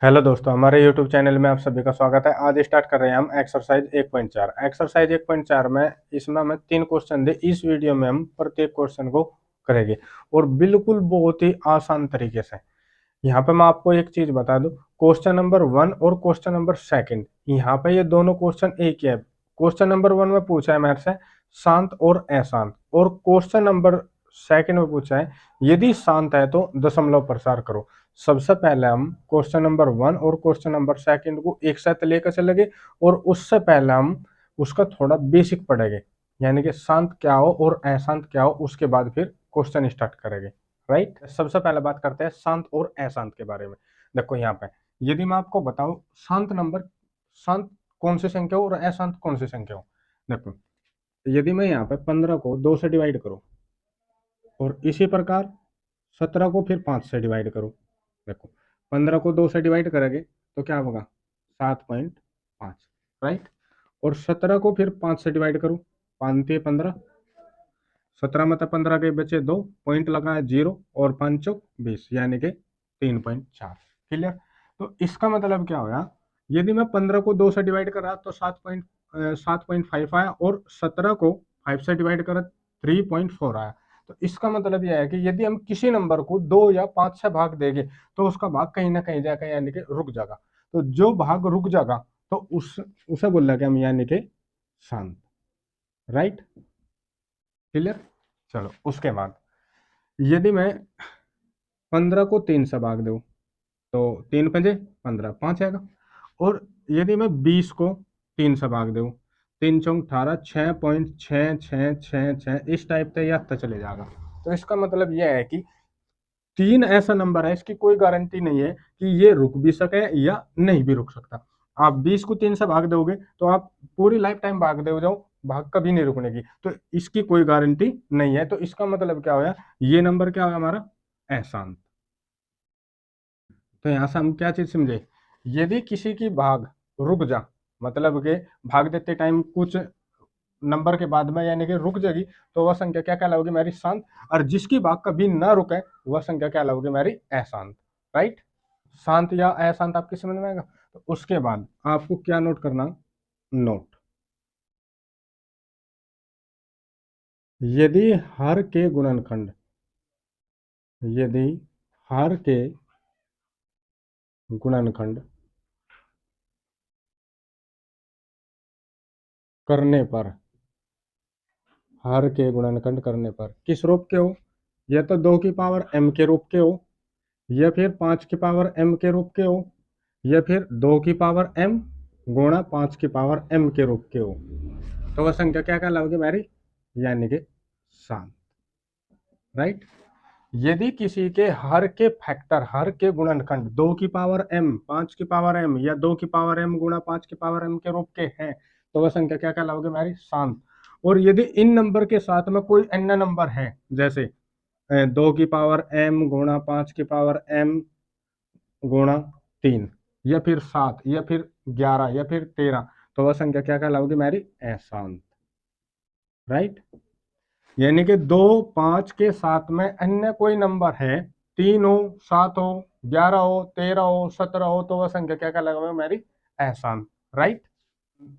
Hello दोस्तों, हमारे YouTube channel में आप सभी का स्वागत है। आज स्टार्ट कर रहे हैं हम एक्सरसाइज 1.4। एक्सरसाइज 1.4 में इसमें हमें 3 क्वेश्चन दे। इस वीडियो में हम प्रत्येक क्वेश्चन को करेंगे और बिल्कुल बहुत ही आसान तरीके से। यहाँ पे मैं आपको एक चीज बता दूं, क्वेश्चन नंबर 1 और क्वेश्चन नंबर 2, यहाँ पे ये दोनों क्वेश्चन एक ही है। क्वेश्चन नंबर 1 में पूछा है मेरे से शांत और अशांत, और क्वेश्चन नंबर 2 में पूछा है यदि शांत है तो दशमलव प्रसार करो। सबसे पहले हम क्वेश्चन नंबर 1 और क्वेश्चन नंबर 2 को एक साथ लेकर चलेंगे, और उससे पहले हम उसका थोड़ा बेसिक पढ़ेंगे, यानी कि शांत क्या हो और अशांत क्या हो। उसके बाद फिर क्वेश्चन स्टार्ट करेंगे। राइट, सबसे पहले बात करते हैं शांत और अशांत के बारे में। देखो यहाँ पे यदि मैं आपको बताऊं शांत कौन सी संख्या हो और अशांत कौन सी संख्या हो। देखो, यदि मैं यहाँ पे 15 को 2 से डिवाइड करूं और इसी प्रकार 17 को फिर 5 से डिवाइड करूं। देखो, 15 को 2 से डिवाइड करेंगे तो क्या होगा 7.5। राइट, और 17 को फिर 5 से डिवाइड करूं, 5 15, 17 में तो 15 के बचे 2 पॉइंट लगाए 0 और 5 चौक 20, यानी कि 3.4। क्लियर। तो इसका मतलब क्या होगा, यदि मैं 15 को 2 से डिवाइड कर रहा तो 7.5 आया, और 17 को 5 से डिवाइड करा 3.4 आया। तो इसका मतलब यह है कि यदि हम किसी नंबर को 2 या 5 से भाग देंगे तो उसका भाग कहीं ना कहीं जाकर यानी कि रुक जाएगा। तो जो भाग रुक जाएगा तो उसे बोल रहे हम यानी कि शांत। Right, clear. चलो, उसके बाद यदि मैं 15 को 3 से भाग दूं तो 3 पंजे 15, 5 आएगा। और यदि मैं 20 को 3 से भाग दूं, 3 चौक 18, 6.666, इस टाइप से याद चले जाएगा। तो इसका मतलब यह है कि 3 ऐसा नंबर है, इसकी कोई गारंटी नहीं है कि ये रुक भी सके या नहीं भी रुक सकता। आप 20 को 3 से भाग दोगे तो आप पूरी लाइफ टाइम भाग दे जाओ, भाग कभी नहीं रुकने की, तो इसकी कोई गारंटी नहीं है। तो इसका मतलब क्या होगा, ये नंबर क्या होगा हमारा अशांत। तो यहां से हम क्या चीज समझे, यदि किसी की भाग रुक जा, मतलब कि भाग देते टाइम कुछ नंबर के बाद में यानी कि रुक जाएगी, तो वह संख्या क्या कहलाओगी मेरी शांत। और जिसकी भाग कभी ना रुके वह संख्या क्या कहलाओगी मेरी अशांत। राइट, शांत या अशांत आपकी समझ में आएगा। तो उसके बाद आपको क्या नोट करना, नोट, यदि हर के गुणनखंड, यदि हर के गुणनखंड करने पर, हर के गुणनखंड करने पर किस रूप के हो, या तो 2 की पावर m के रूप के हो, या फिर 5 की पावर m के रूप के हो, या फिर 2 की पावर m गुणा 5 की पावर m के रूप के हो, तो वह संख्या क्या कहलाओगी मेरी, यानी कि शांत। राइट, यदि किसी के हर के फैक्टर, हर के गुणनखंड 2 की पावर m, 5 की पावर m या 2 की पावर m गुणा 5 की पावर m के रूप के हैं, तो वह संख्या क्या कहलाओगी मेरी, शांत। और यदि इन नंबर के साथ में कोई अन्य नंबर है, जैसे 2 की पावर m गुणा 5 की पावर m गुणा 3, या फिर 7, या फिर 11, या फिर 13, तो वह संख्या क्या कहलाओगी मेरी अशांत। राइट, यानी कि 2 5 के साथ में अन्य कोई नंबर है, 3 हो, 7 हो, 11 हो, 13 हो, 17 हो, तो वह संख्या क्या कहलाएगा मेरी अशांत। राइट।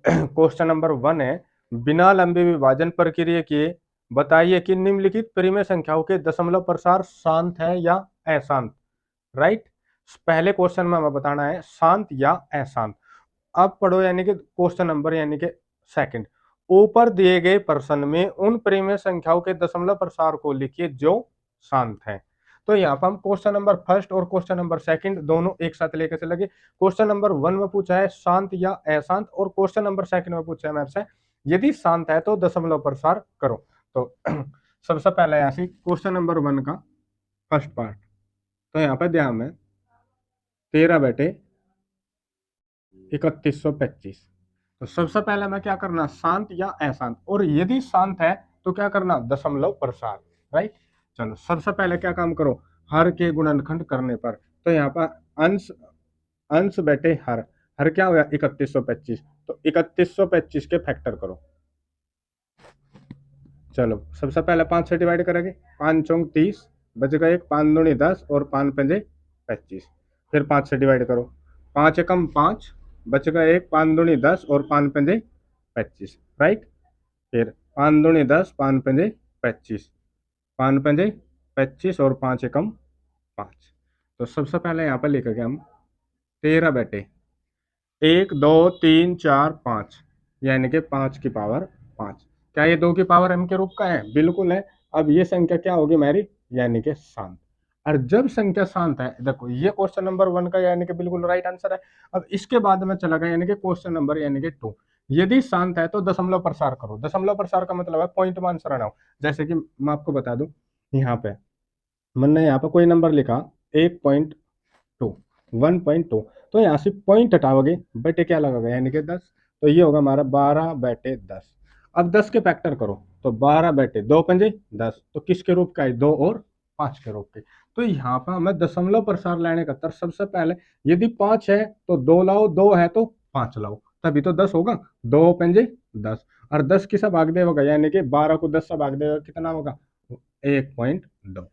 क्वेश्चन नंबर 1 है, बिना लंबे विभाजन प्रक्रिया के बताइए कि निम्नलिखित परिमेय संख्याओं के दशमलव प्रसार शांत है या अशांत। राइट, पहले क्वेश्चन में हमें बताना है शांत या अशांत। अब पढ़ो यानी कि क्वेश्चन नंबर यानी कि सेकंड, ऊपर दिए गए प्रश्न में उन परिमेय संख्याओं के दशमलव प्रसार को लिखिए जो शांत है। तो यहाँ पर हम क्वेश्चन नंबर फर्स्ट और क्वेश्चन नंबर सेकंड दोनों एक साथ लेकर चलेंगे। क्वेश्चन नंबर 1 में पूछा है शांत या अशांत, और क्वेश्चन नंबर सेकंड में पूछा है मेरे से यदि शांत है तो दशमलव प्रसार करो। तो सबसे पहले ऐसी क्वेश्चन नंबर 1 का फर्स्ट पार्ट, तो यहाँ पे ध्यान में 13/3125। तो सबसे पहले मैं क्या करना, शांत या अशांत, और यदि शांत है तो क्या करना, दशमलव प्रसार। राइट, चलो सबसे पहले क्या काम करो, हर के गुणनखंड करने पर, तो यहाँ पर अंश अंश बटे हर, हर क्या हो गया 3125, तो 3125 के फैक्टर करो। चलो सबसे पहले 5 से डिवाइड करेंगे, 5 चौक 30, बच गए 1, 5 दूनी 10 और 5 पंजे 25, फिर 5 से डिवाइड करो, 5 एकम 5, बच गया 1, 5 दूनी 10 और 5 पंजे 25, राइट। फिर 5 दूनी 10, 5 पंजे 25, 5 पंजे 25 और 5 एकम 5। तो सबसे पहले यहाँ पर लिखेंगे हम 13/, 1 2 3 4 5, यानी कि 5 की पावर 5। क्या ये 2 की पावर m के रूप का है? बिल्कुल है। अब ये संख्या क्या होगी मेरी? यानी कि शांत। और जब संख्या शांत है, देखो ये क्वेश्चन नंबर 1 का यानी कि बिल्कुल राइट आंसर है। अब इसके बाद में चला गया यानी कि क्वेश्चन नंबर यानी कि 2। यदि शांत है तो दशमलव प्रसार करो। दशमलव प्रसार का मतलब है पॉइंट मान सरणाओं। जैसे कि मैं आपको बता दूं, यहाँ पे मैंने यहाँ पे कोई नंबर लिखा 1.2, 1.2, तो यहाँ से पॉइंट हटाओगे, बटे क्या लगेगा यानी कि 10। तो ये होगा हमारा 12/10। अब 10 के फैक्टर करो, तो 12/2 पंजे 10, तो किसके रूप का है? 2 और 5 के रूप के। तो यहाँ पर हमें दशमलव प्रसार लाने का तर सबसे पहले यदि 5 है तो 2 लाओ, 2 है तो 5 लाओ, तभी तो 10 होगा। 2 पंजे 10, और 10 किसा भाग दे होगा, यानी कि 12 को 10 से भाग देगा, कितना होगा? 1.2।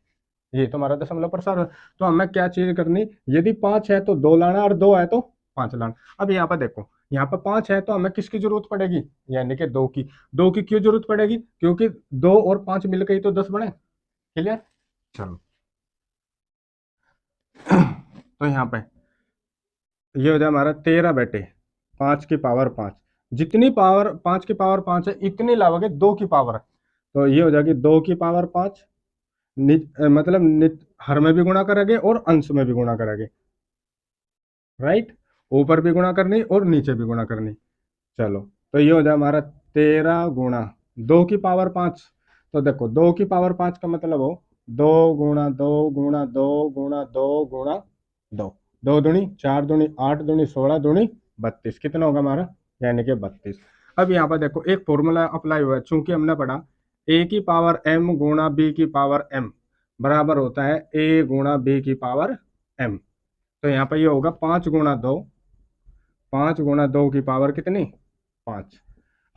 ये तो हमारा दशमलव प्रसार है। तो हमें क्या चीज करनी, यदि 5 है तो 2 लाना और 2 है तो 5 लाना। अब यहाँ पर देखो, यहाँ पर 5 है तो हमें किसकी जरूरत पड़ेगी? यानी कि 2 की। 2 की क्यों जरूरत पड़ेगी? क्योंकि 2 और 5 मिलकर ही तो 10 बने। क्लियर? चलो तो यहाँ पे ये हो जाए हमारा 13/, 5 की पावर 5। जितनी पावर 5 की पावर 5 है, इतनी लाओगे 2 की पावर। तो ये हो जाएगी 2 की पावर 5, मतलब हर में भी गुणा करेंगे और अंश में भी गुणा करेंगे, राइट। ऊपर भी गुणा करनी और नीचे भी गुणा करनी। चलो तो ये हो जाए हमारा 13 गुणा 2 की पावर 5। तो देखो 2 की पावर 5 का मतलब हो 2 गुणा 2 गुणा 2 गुणा 2 गुणा 2, 2 दूनी 4 दूनी 8 दूनी 16 दूनी 32, कितना होगा हमारा? यानी कि 32। अब यहाँ पर देखो एक फॉर्मूला अप्लाई हुआ है, चूंकि हमने पढ़ा a की पावर m गुणा b की पावर m बराबर होता है a गुणा b की पावर m। तो यहाँ पर ये होगा 5 गुणा 2, 5 गुणा 2 की पावर कितनी? 5।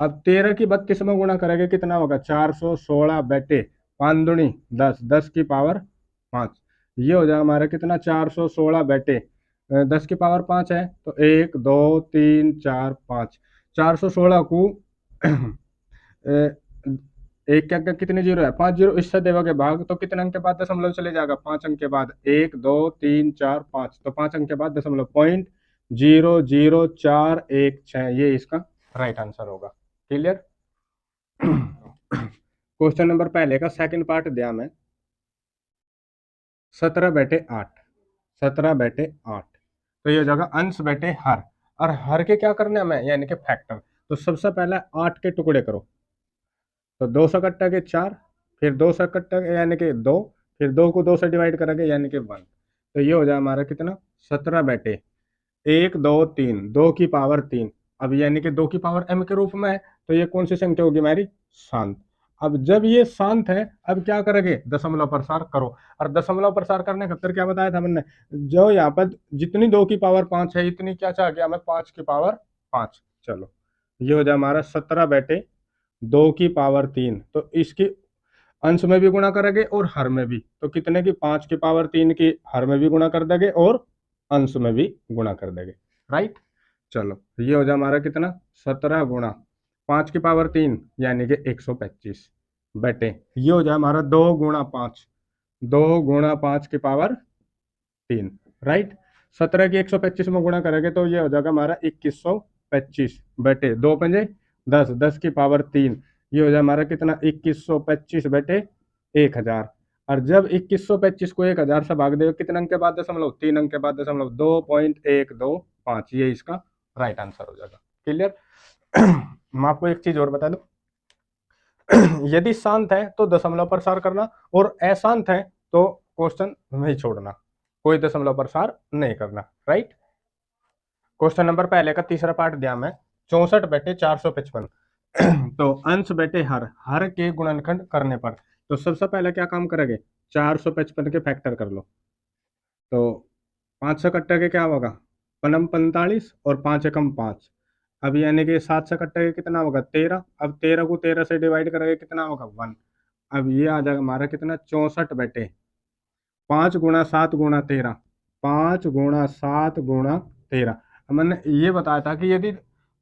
अब 13 की 32 में गुणा करेंगे, कितना होगा? 416/, 5 दूनी 10, 10 की पावर 5। ये हो जाएगा हमारा कितना? 416/, 10 की पावर 5 है तो 1 2 3 4 5। 416 को एक क्या क्या कितने जीरो है? 5 जीरो, इससे देवोगे भाग तो कितने अंक के बाद दशमलव चले जाएगा? 5 अंक के बाद। 1 2 3 4 5, तो 5 अंक के बाद दशमलव। 0.00416, ये इसका राइट आंसर होगा। क्लियर? क्वेश्चन नंबर पहले का सेकंड पार्ट दिया मैं 17/8, 17/8। तो ये हो जाएगा अंश बटे हर, और हर के क्या करने हमें? यानी कि फैक्टर। तो सबसे पहले 8 के टुकड़े करो, तो 2 से कट्टा के 4, फिर 2 से कट्टा के यानी कि 2, फिर 2 को 2 से डिवाइड करेंगे यानी कि 1। तो ये हो जाए हमारा कितना? 17/, 1 2 3, 2 की पावर 3। अब यानी कि 2 की पावर m के रूप में है, तो ये कौन सी संख्या होगी हमारी? शांत। अब जब ये शांत है, अब क्या करेंगे? दशमलव प्रसार करो। और दशमलव प्रसार करने का उत्तर क्या बताया था मैंने? जो यहाँ पर जितनी 2 की पावर 5 है, इतनी क्या चाह गया हमें? 5 की पावर 5। चलो ये हो जाए हमारा 17/, 2 की पावर 3। तो इसकी अंश में भी गुणा करेंगे और हर में भी, तो कितने की? 5 की पावर 3 की हर में भी गुणा कर देंगे और अंश में भी गुणा कर देंगे, राइट। चलो ये हो जाए हमारा कितना? 17 गुणा 5 की पावर 3 यानी कि 125 बटे, ये हो जाए हमारा 2 गुणा 5, 2 गुणा 5 की पावर 3, राइट। 17 की 125 में गुणा करेंगे तो ये हो जाएगा हमारा 2125 बटे 2 पंजे 10, 10 की पावर 3। ये हो जाए हमारा कितना? 2125 बटे 1000। और जब 2125 को 1000 से भाग देगा, कितने अंक के बाद दशमलव? 3 अंक के बाद दशमलव। 2.125, ये इसका राइट आंसर हो जाएगा। क्लियर? मैं आपको एक चीज और बता दूं, यदि शांत है तो दशमलव प्रसार करना, और अशांत है तो क्वेश्चन नहीं छोड़ना, कोई दशमलव प्रसार नहीं करना, राइट। क्वेश्चन नंबर पहले का तीसरा पार्ट दिया मैं 64/455। तो अंश बटे हर के गुणनखंड करने पर, तो सबसे पहले क्या काम करेंगे? 455 के फैक्टर कर लो। तो 5 से कट्टे के क्या होगा? पनम 45 और 5 एकम 5। अब यानी कि 7 से कट्टे के कितना होगा? 13। अब 13 को 13 से डिवाइड करेंगे, कितना होगा? 1। अब ये आ जाएगा हमारा कितना? 64/, 5 गुणा 7 गुणा 13, 5 गुणा 7 गुणा 13। मैंने ये बताया था कि यदि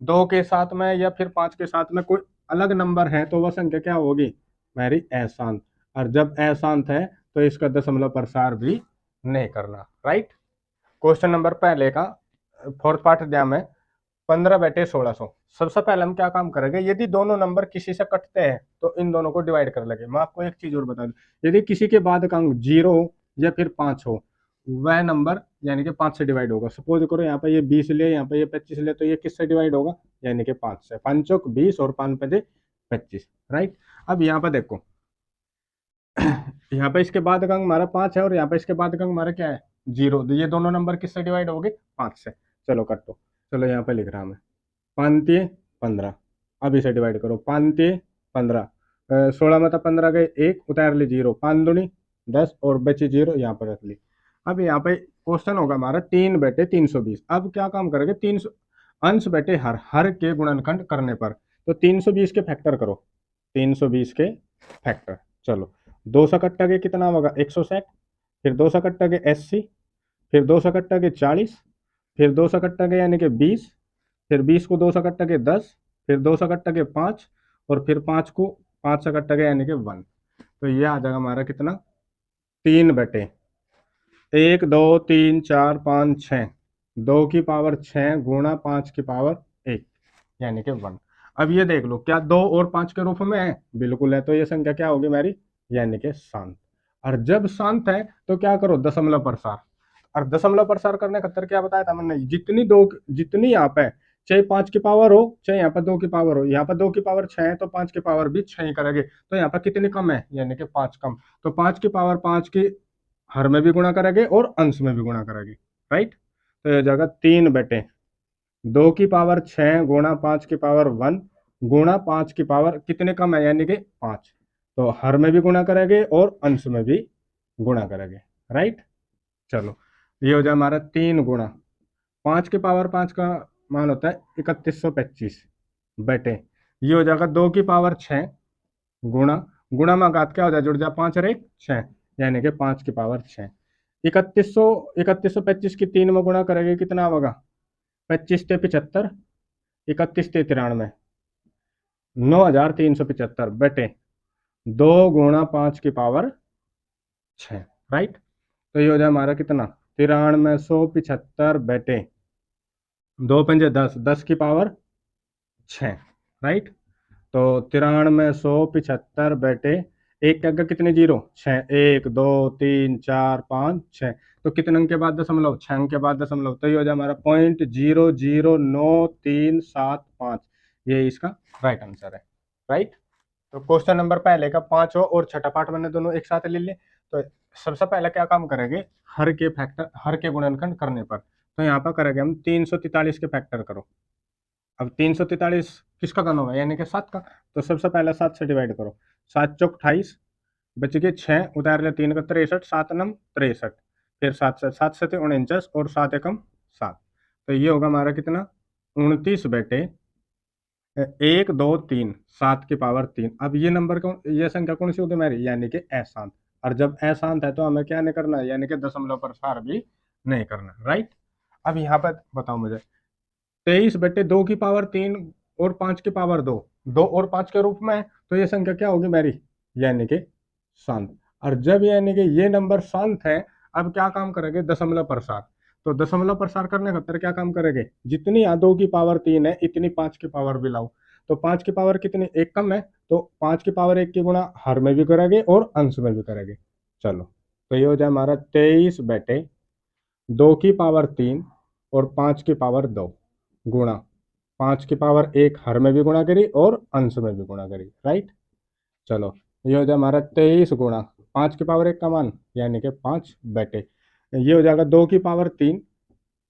2 के साथ में या फिर 5 के साथ में कोई अलग नंबर है तो वह संख्या क्या होगी मेरी अशांत, और जब अशांत है तो इसका दशमलव प्रसार भी नहीं करना। राइट। क्वेश्चन नंबर पहले का फोर्थ पार्ट दिया में 15/1600। सबसे पहले हम क्या काम करेंगे, यदि दोनों नंबर किसी से कटते हैं तो इन दोनों को डिवाइड कर लेंगे। मैं आपको एक चीज और बता दूं, यदि किसी के बाद का अंक 0 हो या फिर 5 हो, वह नंबर यानी कि 5 से डिवाइड होगा। सपोज करो यहाँ पे ये 20 ले, यहाँ पे ये 25 ले, तो ये किससे डिवाइड होगा, यानी कि 5 से। 5 चौक 20 और 5 पंजे 25। राइट। अब यहाँ पे देखो यहाँ पे इसके बाद का अंक हमारा 5 है और यहाँ पे इसके बाद का अंक हमारा क्या है 0, तो ये दोनों नंबर किससे डिवाइड हो गए 5 से। चलो कटो, चलो यहाँ पे लिख रहा मैं 5 15। अब इसे डिवाइड करो 5 15, 16 में तो 15 गए, 1 उतार ली 0, 5 दूनी 10 और बची 0 यहाँ पर रख ली। अब यहाँ पे क्वेश्चन होगा हमारा 3/320। अब क्या काम करेंगे, 300 अंश बटे हर, हर के गुणनखंड करने पर, तो 320 के फैक्टर करो, 320 के फैक्टर। चलो 2 से कट्टा के कितना होगा 160, फिर 2 से कट्टा के 80, फिर 2 से कट्टा के 40, फिर 2 से कट्टा के यानी कि 20, फिर 20 को 2 से कट्टा के 10, फिर 2 से कट्टा के 5, और फिर 5 को 5 से कट्टा के यानी कि 1। तो ये आ जाएगा हमारा कितना 3/1 2 3 4 5 6, 2 की पावर 6 गुणा 5 की पावर 1 यानी कि 1। अब ये देख लो क्या 2 और 5 के रूप में है, बिल्कुल है, तो ये संख्या क्या होगी मेरी यानी कि शांत। और जब शांत है तो क्या करो दशमलव प्रसार। और दशमलव प्रसार करने का क्या बताया था मैंने, जितनी यहाँ पे चाहे 5 की पावर हो चाहे यहाँ पर 2 की पावर हो, यहाँ पर 2 की पावर 6 है तो 5 की पावर भी 6 ही करेंगे, तो यहाँ पर कितनी कम है यानी कि 5 कम, तो 5 की पावर 5 की हर में भी गुणा करेंगे और अंश में भी गुणा करेंगे। राइट। तो यह जाएगा 3/2 की पावर 6 गुणा 5 की पावर 1 गुणा 5 की पावर कितने कम है यानी कि 5, तो हर में भी गुणा करेंगे और अंश में भी गुणा करेंगे। राइट। चलो ये हो जाए हमारा 3 गुणा 5 की पावर 5 का मान होता है 3125 बटे, ये हो जाएगा 2 की पावर 6 गुणा, गुणा में घात क्या हो जाए जुड़ जाए 5 और 1 6 यानी कि 5 की पावर 6। 3125 की 3 में गुणा करेंगे कितना होगा 25 ते 75, 31 ते 93, 9375 बटे 2 गुणा 5 की पावर 6। राइट। तो ये हो जाए हमारा कितना 9375 बटे 2 पंजे 10, 10 की पावर 6। राइट। तो 9375 बटे एक के आगे कितने जीरो 6, 1 2 3 4 5 6, तो कितने अंक के बाद दशमलव 6 अंक के बाद दशमलव, तो ये हो जाए हमारा 0.00937 ये इसका राइट आंसर है। राइट। तो क्वेश्चन नंबर पहले का 5 और छठा पार्ट मैंने दोनों एक साथ ले लिए। तो सबसे पहले क्या काम करेंगे, हर के फैक्टर, हर के गुणनखंड करने पर, तो यहाँ पर करेंगे हम 343 के फैक्टर करो। अब 343 किसका घन होगा यानी कि 7 का, तो सबसे पहले 7 से डिवाइड करो, 7 चौक 28, बच गए 6 उतार ले 3 का 63, 7 नम 63, फिर 7 से थे 49 और 7 एकम 7, तो ये होगा हमारा कितना 29/1 2 3 7 की पावर 3। अब ये नंबर कौन, ये संख्या कौन सी होगी मेरी यानी कि अशांत, और जब अशांत है तो हमें क्या नहीं करना यानी कि दशमलव प्रसार भी नहीं करना। राइट। अब यहाँ पर बताओ मुझे 23/2 की पावर 3 और 5 की पावर 2, 2 और 5 के रूप में है, तो ये संख्या क्या होगी मेरी यानी कि शांत। और जब यानी कि ये नंबर शांत है, अब क्या काम करेंगे दशमलव प्रसार, तो दशमलव प्रसार करने खातर क्या काम करेंगे, जितनी यहाँ 2 की पावर 3 है इतनी 5 की पावर भी लाओ, तो 5 की पावर कितनी 1 कम है, तो 5 की पावर 1 की गुणा हर में भी करेंगे और अंश में भी करेंगे। चलो तो ये हो जाए हमारा 23/2 की पावर 3 और 5 की पावर 2 गुणा 5 की पावर 1 हर में भी गुणा करी और अंश में भी गुणा करी। राइट। चलो ये हो जाए हमारा 23 गुणा 5 की पावर 1 का मान यानी कि 5 बटे, ये हो जाएगा 2 की पावर 3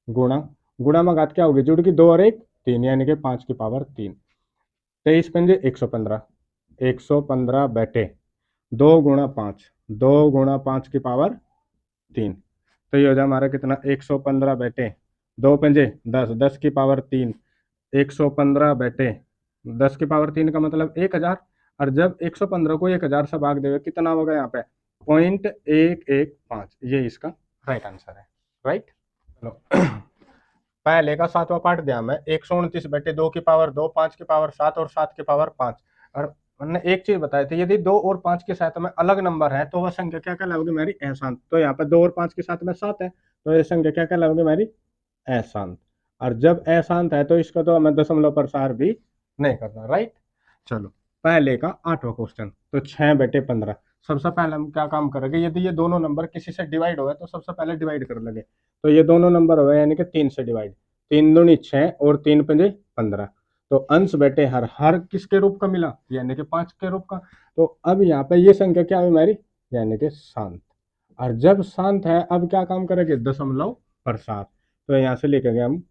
गुणा, गुणा में घात क्या होगी जुड़ की 2 और 1 3 यानी कि 5 की पावर 3, 23 पंजे 115, 115 बटे 2 गुणा 5, 2 गुणा 5 की पावर 3, तो ये हो जाए हमारा कितना 115 बटे 2 पंजे 10, 10 की पावर 3, 115 बटे 10 की पावर 3 का मतलब 1000, और जब 115 को 1000 से भाग देगा कितना होगा यहाँ पे 0.115, ये इसका राइट आंसर है। राइट। चलो पहले का 7वां पार्ट दिया मैं 129 बटे 2 की पावर 2, 5 की पावर 7 और 7 की पावर 5। और मैंने एक चीज बताई थी, यदि 2 और 5 के साथ में अलग नंबर है तो वह संख्या क्या कहलाएगी मेरी अशांत। तो यहाँ पे 2 और 5 के साथ में 7 है, तो ये संख्या क्या कहलाएगी मेरी अशांत। और जब अशांत है तो इसका तो हमें दशमलव प्रसार भी नहीं करना, राइट। चलो पहले का 8वां क्वेश्चन, तो 6 बटे 15। सबसे पहले हम क्या काम करेंगे, यदि ये दोनों नंबर किसी से डिवाइड हो गए तो सबसे पहले डिवाइड कर लेंगे। तो ये दोनों नंबर हो गए यानी कि 3 से डिवाइड, 3 दूनी 6 और 3 पंजे 15। तो अंश बटे हर, हर किसके रूप का मिला, यानी कि 5 के रूप का। तो अब यहाँ पे ये संख्या क्या हुई हमारी, यानी कि शांत। और जब शांत है अब क्या काम करेंगे, दशमलव प्रसार। तो यहाँ से लेकर गए हम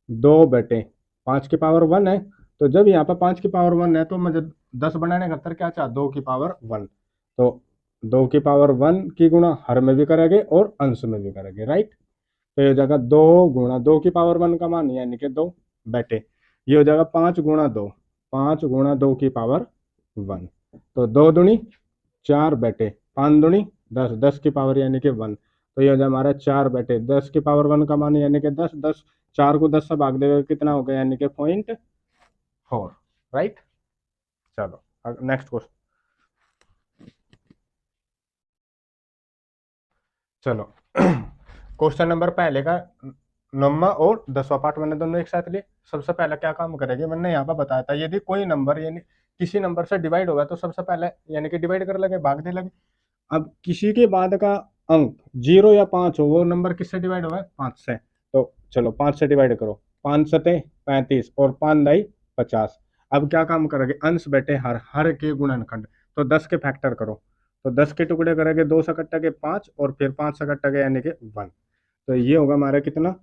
2 बटे 5 की पावर 1 है। तो जब यहाँ पर 5 की पावर 1 है तो मुझे 10 बनाने खातर क्या चाह, 2 की पावर 1। तो 2 की पावर 1 की गुणा हर में भी करेंगे और अंश में भी करेंगे, राइट। तो ये हो जाएगा 2 गुणा 2 की पावर 1 का मान यानी कि 2 बटे, ये हो जाएगा 5 गुणा 2, 5 गुणा 2 की पावर 1। तो 2 दूनी 4 बटे 5 दूनी 10, 10 की पावर यानी कि 1। तो ये हो जाए हमारा 4 बटे 10 की पावर 1 का मान यानी कि 10, 10 4 को 10 से भाग देगा कितना हो गया, यानी कि 0.4, राइट। चलो नेक्स्ट क्वेश्चन। चलो क्वेश्चन नंबर पहले का 9वां और 10वां पार्ट मैंने दोनों एक साथ लिए। सबसे पहले क्या काम करेंगे, मैंने यहाँ पर बताया था यदि कोई नंबर यानी किसी नंबर से डिवाइड होगा तो सबसे पहले यानी कि डिवाइड कर लगे, भाग दे लगे। अब किसी के बाद का अंक 0 या 5 हो, वो नंबर किससे डिवाइड होगा, 5 से। तो चलो 5 से डिवाइड करो, 5 सते 35 और 5 दाई 50। अब क्या काम करोगे, अंश बटे हर, हर के गुणनखंड। तो 10 के फैक्टर करो, तो 10 के टुकड़े करेंगे 2 से कट्टा के 5 और फिर 5 से कट्टा के यानी कि 1। तो ये होगा हमारा कितना,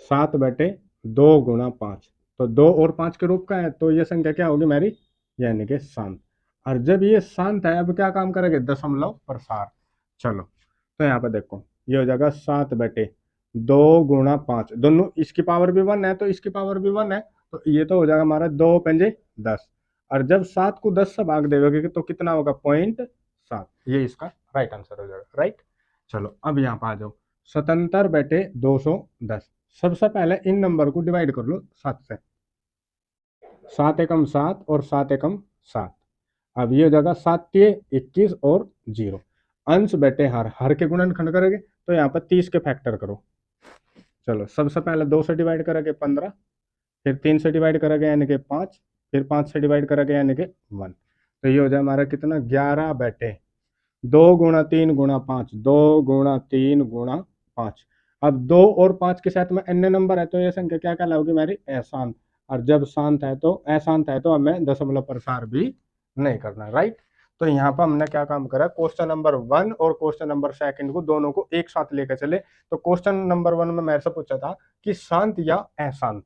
7 बटे 2 गुणा 5। तो 2 और 5 के रूप का है, तो ये संख्या क्या होगी मेरी, यानी कि शांत। और जब ये शांत है अब क्या काम करेंगे, दशमलव प्रसार। चलो तो यहाँ पे देखो ये हो जाएगा 7 बटे 2 गुणा 5, दोनों इसकी पावर भी 1 है तो इसकी पावर भी 1 है। तो ये तो हो जाएगा हमारा 2 पंजे 10। और जब 7 को 10 से भाग देगा तो कितना होगा, 0.7। ये इसका राइट आंसर हो जाएगा, राइट। चलो अब यहाँ पे आ जाओ, 77 बटे 210। सबसे पहले इन नंबर को डिवाइड कर लो 7 से, 7 एकम 7 और 7 एकम 7। अब ये हो जाएगा 7 के 21 और 0। अंश बटे हर, हर के गुणनखंड करेंगे तो यहाँ पर 30 के फैक्टर करो। चलो सबसे पहले 2 से डिवाइड करेंगे 15, फिर 3 से डिवाइड करेंगे यानी कि 5, फिर 5 से डिवाइड करेंगे यानी कि 1। तो ये हो जाए हमारा कितना, 11 बटे 2 गुणा 3 गुणा 5, 2 गुणा 3 गुणा 5। अब 2 और 5 के साथ में अन्य नंबर है तो ये संख्या क्या कहलाओगी मेरी, अशांत। और जब शांत है तो अशांत है तो हमें दशमलव प्रसार भी नहीं करना, राइट। तो यहाँ पर हमने क्या काम करा, क्वेश्चन नंबर 1 और क्वेश्चन नंबर 2 को दोनों को एक साथ लेकर चले। तो क्वेश्चन नंबर 1 में मेरे से पूछा था कि शांत या अशांत,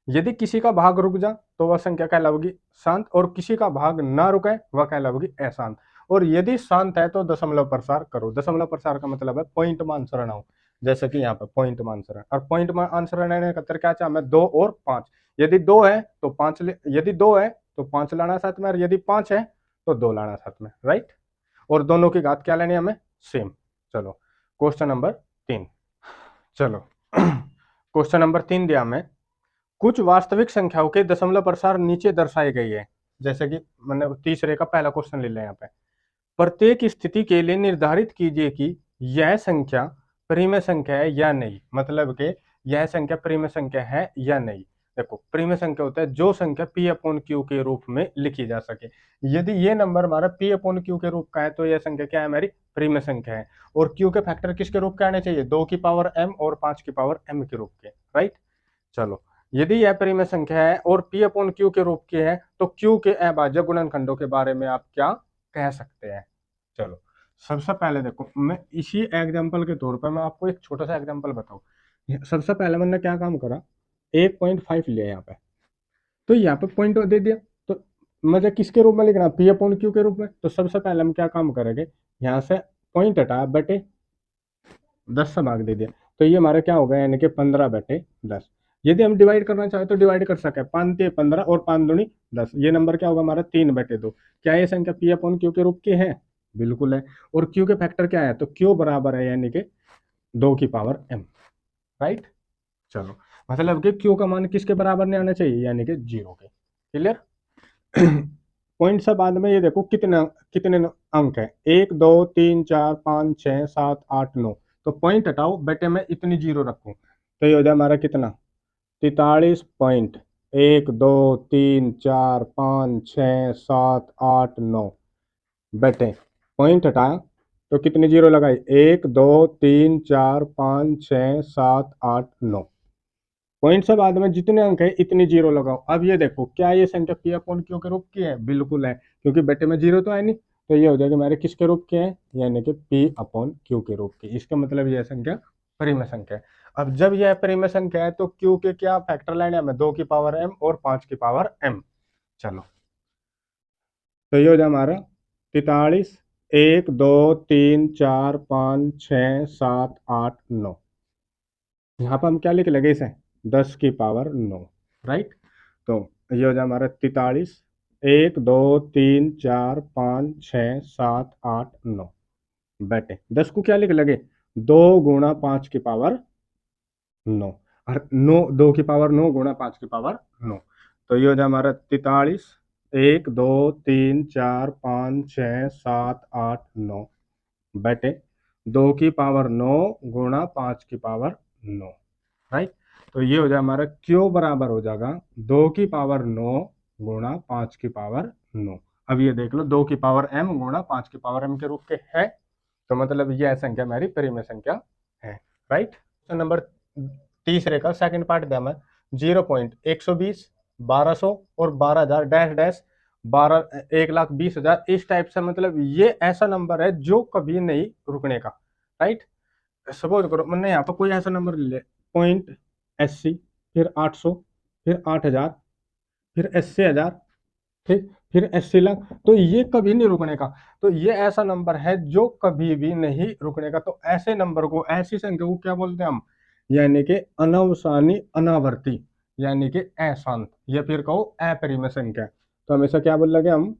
यदि किसी का भाग रुक जा तो वह संख्या कहलाओगी शांत, और किसी का भाग ना रुके वह कहलाओगी अशांत। और यदि शांत है तो दशमलव प्रसार करो। दशमलव प्रसार का मतलब है पॉइंट मान सरणाओं, जैसे कि यहाँ पर पॉइंट मान सरण। और पॉइंट मान आंसर रहने का क्या चाह मैं, 2 और 5। यदि 2 है तो 5, यदि 2 है तो 5 लाना साथ में, और यदि 5 है तो 2 लाना साथ में, राइट। और दोनों की घात क्या लेनी है हमें, सेम। चलो क्वेश्चन नंबर 3। चलो क्वेश्चन नंबर 3 दिया हमें, कुछ वास्तविक संख्याओं के दशमलव प्रसार नीचे दर्शाई गई है। जैसे कि मैंने तीसरे का पहला क्वेश्चन ले लिया यहाँ पे, प्रत्येक स्थिति के लिए निर्धारित कीजिए कि यह संख्या परिमेय संख्या है या नहीं। मतलब कि यह संख्या परिमेय संख्या है या नहीं। देखो परिमेय संख्या होता है जो संख्या पी अपॉन क्यू के रूप में लिखी जा सके। यदि ये नंबर हमारा पी अपॉन क्यू के रूप का है तो यह संख्या क्या है, हमारी परिमेय संख्या है। और क्यू के फैक्टर किसके रूप के आने चाहिए, 2 की पावर m और 5 की पावर m के रूप के, राइट। चलो यदि यह परिमेय संख्या है और p अपॉन क्यू के रूप की है तो q के अभाज्य गुणनखंडों के बारे में आप क्या कह सकते हैं। चलो सबसे पहले देखो, मैं इसी एग्जांपल के तौर पर मैं आपको एक छोटा सा एग्जांपल बताऊं। सबसे पहले मैंने क्या काम करा, 1.5 लिया यहाँ पे, तो यहाँ पे पॉइंट दे दिया। तो मुझे किसके रूप में लिखना, p अपॉन क्यू के रूप में। तो सबसे पहले हम क्या काम करेंगे, यहाँ से पॉइंट हटा बटे 10 से भाग दे दिया। तो ये हमारा क्या होगा, यानी कि 15 बटे 10। यदि हम डिवाइड करना चाहे तो डिवाइड कर सके, 5 ते 15 और 5 दूनी 10। ये नंबर क्या होगा हमारा, 3 बटे 2। क्या ये संख्या पी अपॉन क्यू के रूप की है, बिल्कुल है। और क्यू के फैक्टर क्या है, तो क्यू बराबर है यानी कि 2 की पावर m, राइट। चलो, मतलब कि क्यू का मान किसके बराबर नहीं आना चाहिए, यानी कि 0 के। क्लियर। पॉइंट से बाद में ये देखो कितने कितने अंक है, 1 2 3 4 5 6 7 8 9। तो पॉइंट हटाओ बेटे, मैं इतनी जीरो रखूं तो ये हो जाए हमारा कितना, 43.1 2 3 4 5 6 7 8 9। बेटे पॉइंट हटाया तो कितनी जीरो लगाई, 1 2 3 4 5 6 7 8 9। पॉइंट से बाद में जितने अंक है इतनी जीरो लगाओ। अब ये देखो क्या ये संख्या पी अपॉन क्यू के रूप की है, बिल्कुल है, क्योंकि बेटे में जीरो तो है नहीं, तो ये हो जाएगा मेरे किसके रूप के हैं, यानी कि पी अपॉन क्यू के रूप की। इसका मतलब यह संख्या परिमेय संख्या है। अब जब यह परिमेय संख्या है तो क्यू के क्या फैक्टर लाइन है हमें, 2 की पावर m और 5 की पावर m। चलो, तो ये हो जाए हमारा 43, 1 2 3 4 5 6 7 8 9। यहाँ पर हम क्या लिख लेंगे इसे, 10 की पावर 9, राइट। तो ये हो जाए हमारा 43, 1 2 3 4 5 6 7 8 9। बेटे 10 को क्या लिख लगे, 2 × 5 की पावर 9, और 2 की पावर 9 × 5 की पावर 9। तो ये हो जाए हमारा 43, 1 2 3 4 5 6 7 8 9। बेटे 2 की पावर 9 × 5 की पावर 9, राइट। तो ये हो जाए हमारा क्यू बराबर हो जाएगा 2 की पावर 9 × 5 की पावर 9। अब ये देख लो 2 की पावर m × 5 की पावर m के रूप के है, तो मतलब यह संख्या मेरी परिमेय संख्या है, राइट। क्वेश्चन नंबर तीसरे का सेकंड पार्ट दिया मैं, 0.120, 1200 और 12,000 डैश डैश 1,20,000, इस टाइप से। मतलब ये ऐसा नंबर है जो कभी नहीं रुकने का, राइट। सपोज करो मैंने यहाँ पर कोई ऐसा नंबर ले, 0.80, फिर 800, फिर 8,000, फिर 80,000, ठीक, फिर 80 लाख, तो ये कभी नहीं रुकने का। तो ये ऐसा नंबर है जो कभी भी नहीं रुकने का। तो ऐसे नंबर को, ऐसी संख्या को क्या बोलते हैं हम, यानी कि अनवसानी अनावर्ती, यानी कि अशांत, या फिर कहो अपरिमेय संख्या। तो हमेशा क्या बोल लगे हम,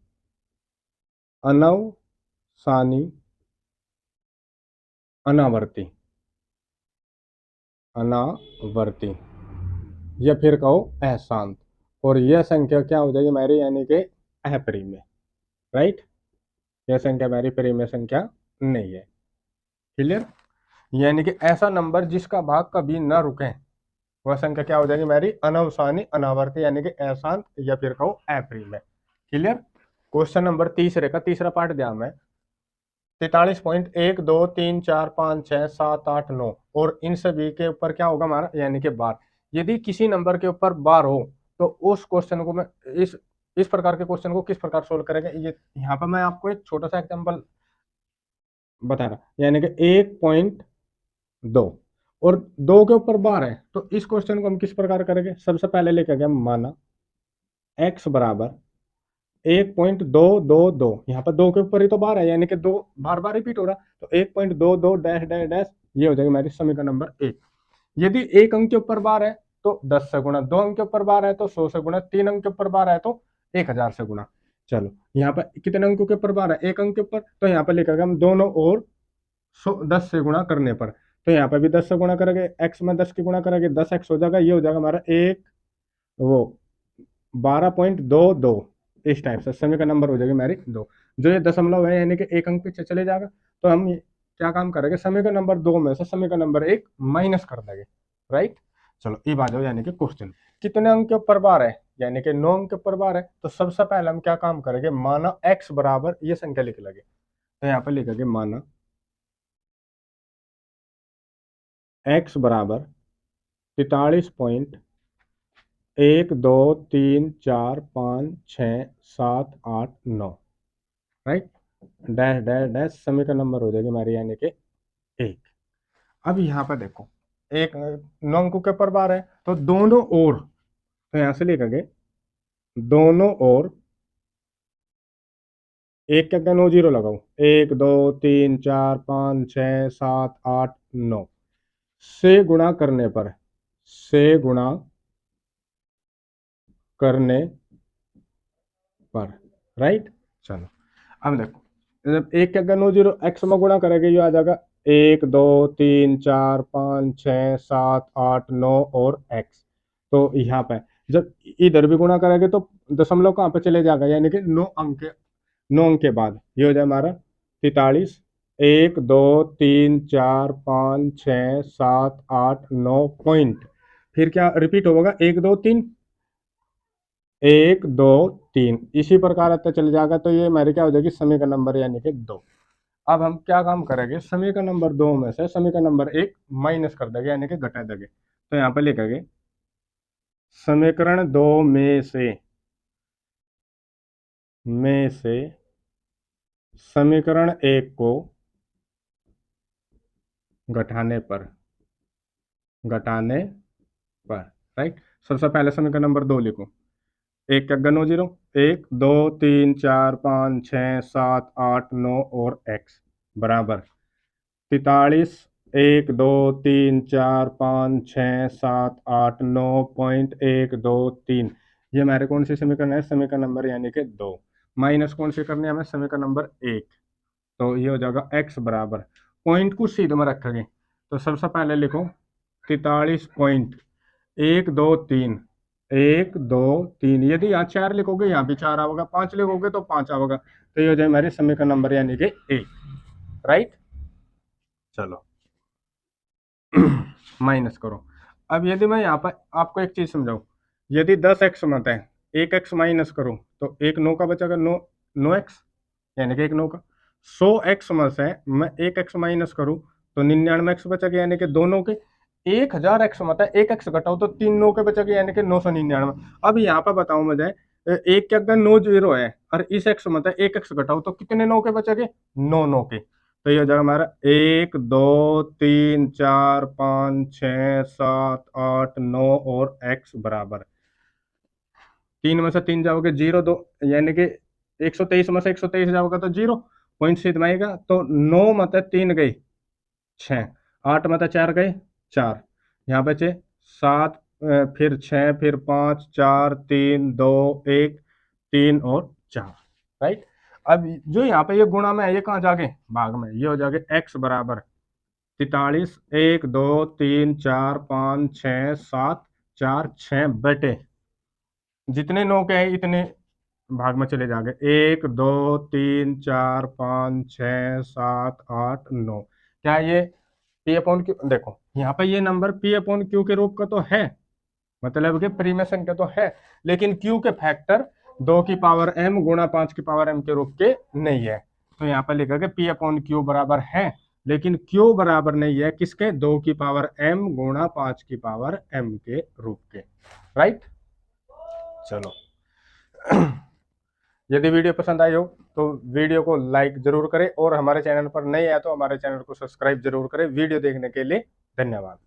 अनवसानी अनावर्ती, अनावर्ती, या फिर कहो अशांत। और यह संख्या क्या हो जाएगी हमारी, यानी कि अपरिमेय, राइट। यह संख्या हमारी परिमेय संख्या नहीं है। क्लियर। यानी कि ऐसा नंबर जिसका भाग कभी ना रुके, वह संख्या क्या हो जाएगी हमारी, अनवसानी अनावर्ती, यानी कि अशांत, या फिर कहो अपरिमेय। क्लियर। क्वेश्चन नंबर तीसरे का तीसरा पार्ट दिया मैं, 43.1 2 3 4 5 6 7 8 9, और इन सभी के ऊपर क्या होगा हमारा, यानी कि बार। यदि किसी नंबर के ऊपर बार हो तो उस क्वेश्चन को मैं इस प्रकार के क्वेश्चन को किस प्रकार सोल्व करेंगे, ये यहाँ पर मैं आपको एक छोटा सा एग्जांपल बता रहा, यानी कि 1.2 और 2 के ऊपर बार है, तो इस क्वेश्चन को हम किस प्रकार करेंगे। सबसे पहले लेके गए माना x बराबर 1.222, यहाँ पर 2 के ऊपर ही तो बार है, यानी कि 2 बार बार रिपीट हो रहा, तो 1.22 डैश डैश डैश, ये हो जाएगी हमारी समीकरण नंबर 1। यदि एक अंक के ऊपर बार है तो 10 से गुणा, 2 अंक के ऊपर बार है तो 100 से गुणा, 3 अंक के ऊपर बार है तो 1000 से गुणा। चलो, यहाँ पर कितने अंकों के ऊपर बार है, एक अंक के ऊपर, तो यहाँ पर लिखा हम दोनों और 10 से गुणा करने पर, तो यहाँ पर भी 10 से गुणा करेंगे, x में 10 की गुणा करेंगे, 10x हो जाएगा, ये हो जाएगा हमारा एक वो 12.22, इस टाइप से समीकरण नंबर हो जाएगी हमारी 2। जो ये दशमलव है यानी कि एक अंक पीछे चले जाएगा, तो हम क्या काम करेंगे, समीकरण नंबर 2 में से समीकरण नंबर 1 माइनस कर देंगे, राइट। चलो ये बात हो, यानी कि क्वेश्चन कितने अंक के ऊपर बार है, यानी कि 9 अंक के ऊपर बार है। तो सबसे पहले हम क्या काम करेंगे, माना x बराबर ये संख्या लिख लेंगे, तो यहाँ पर लिखेंगे माना x बराबर 43.1 2 3 4 5 6 7 8 9, राइट, डैश डैश डैश, समीकरण नंबर हो जाएगी हमारी, यानी कि 1। अब यहाँ पर देखो एक 9 अंकों के ऊपर बार है, तो दोनों ओर, तो यहां से लिखेंगे दोनों ओर एक के अगर 9 जीरो लगाओ, 1 2 3 4 5 6 7 8 9 से गुणा करने पर, से गुणा करने पर, राइट। चलो अब देखो, जब एक के अगर 9 जीरो x में गुणा करेंगे ये आ जाएगा 1 2 3 4 5 6 7 8 9 और x। तो यहाँ पे जब इधर भी गुणा करेंगे तो दशमलव कहाँ पे चले जाएगा, यानी कि 9 अंक के बाद ये हो जाए हमारा 43। 1 2 3 4 5 6 7 8 9 पॉइंट, फिर क्या रिपीट होगा, 1 2 3 1 2 3, इसी प्रकार आता चल जाएगा। तो ये हमारी क्या हो जाएगी, समीकरण नंबर यानी कि 2। अब हम क्या काम करेंगे, समीकरण नंबर 2 में से समीकरण नंबर 1 माइनस कर देंगे यानी कि घटा देंगे। तो यहाँ पे लिखेंगे समीकरण 2 में से समीकरण 1 को घटाने पर राइट। सबसे पहले समीकरण नंबर 2 लिखो, 1 का गनो 0, 1 2 3 4 5 6 7 8 9 और x बराबर 43। 1 2 3 4 5 6 7 8 9.123, ये हमारे कौन सी समीकरण है, समीकरण नंबर यानी कि 2। माइनस कौन सी करनी है हमें, समीकरण नंबर 1। तो ये हो जाएगा x बराबर, पॉइंट को सीध में रखेंगे। तो सबसे पहले लिखो 43.123, 1 2 3, यदि यहाँ 4 लिखोगे यहाँ भी 4 आएगा, 5 लिखोगे तो 5 आएगा। तो ये हो जाए हमारे समीकरण नंबर यानी कि 1 राइट। चलो माइनस करो। अब यदि मैं यहाँ पर आपको एक चीज समझाऊं, यदि 10x मत है, 1x माइनस करो तो 1 9 का बचेगा, 9x यानी कि 1 9 का। 100x में से मैं 1x माइनस करूं तो 99x बचेगा यानी कि 2 9 के। 1000x मत है, 1x घटाओ तो 3 9 के बचेगा यानी कि 999। अब यहाँ पर बताओ मुझे, एक के अगर 9 0 है और इस x मत है 1x घटाओ तो कितने 9 के बचेंगे, 9 9 के। तो ये हो जाएगा हमारा 1 2 3 4 5 6 7 8 9 और x बराबर 3 में से 3 जाओगे 0 2, यानी कि 123 में से 123 जाओगे तो 0 पॉइंट सीध में आएगा। तो 9 मत 3 गई 6, 8 मत 4 गए 4, यहाँ बचे 7, फिर 6, फिर 5 4 3 2 1, 3 और 4 राइट। अब जो यहाँ पे ये गुणा में है ये कहाँ जाके भाग में, ये हो जाएगा x बराबर 43। 1 2 3 4 5 6 7 4 6 बटे जितने 9 के हैं इतने भाग में चले जाएंगे, 1 2 3 4 5 6 7 8 9। क्या ये पी अपॉन क्यू, देखो यहाँ पे ये नंबर पी अपॉन क्यू के रूप का तो है, मतलब कि प्रीमेशन के तो है, लेकिन क्यू के फैक्टर 2 की पावर m गुणा 5 की पावर m के रूप के नहीं है। तो यहाँ पर लिखा गया पी अपॉन क्यू बराबर है, लेकिन क्यू बराबर नहीं है किसके, 2 की पावर m गुणा 5 की पावर m के रूप के राइट। चलो यदि वीडियो पसंद आई हो तो वीडियो को लाइक जरूर करें, और हमारे चैनल पर नए आए तो हमारे चैनल को सब्सक्राइब जरूर करें। वीडियो देखने के लिए धन्यवाद।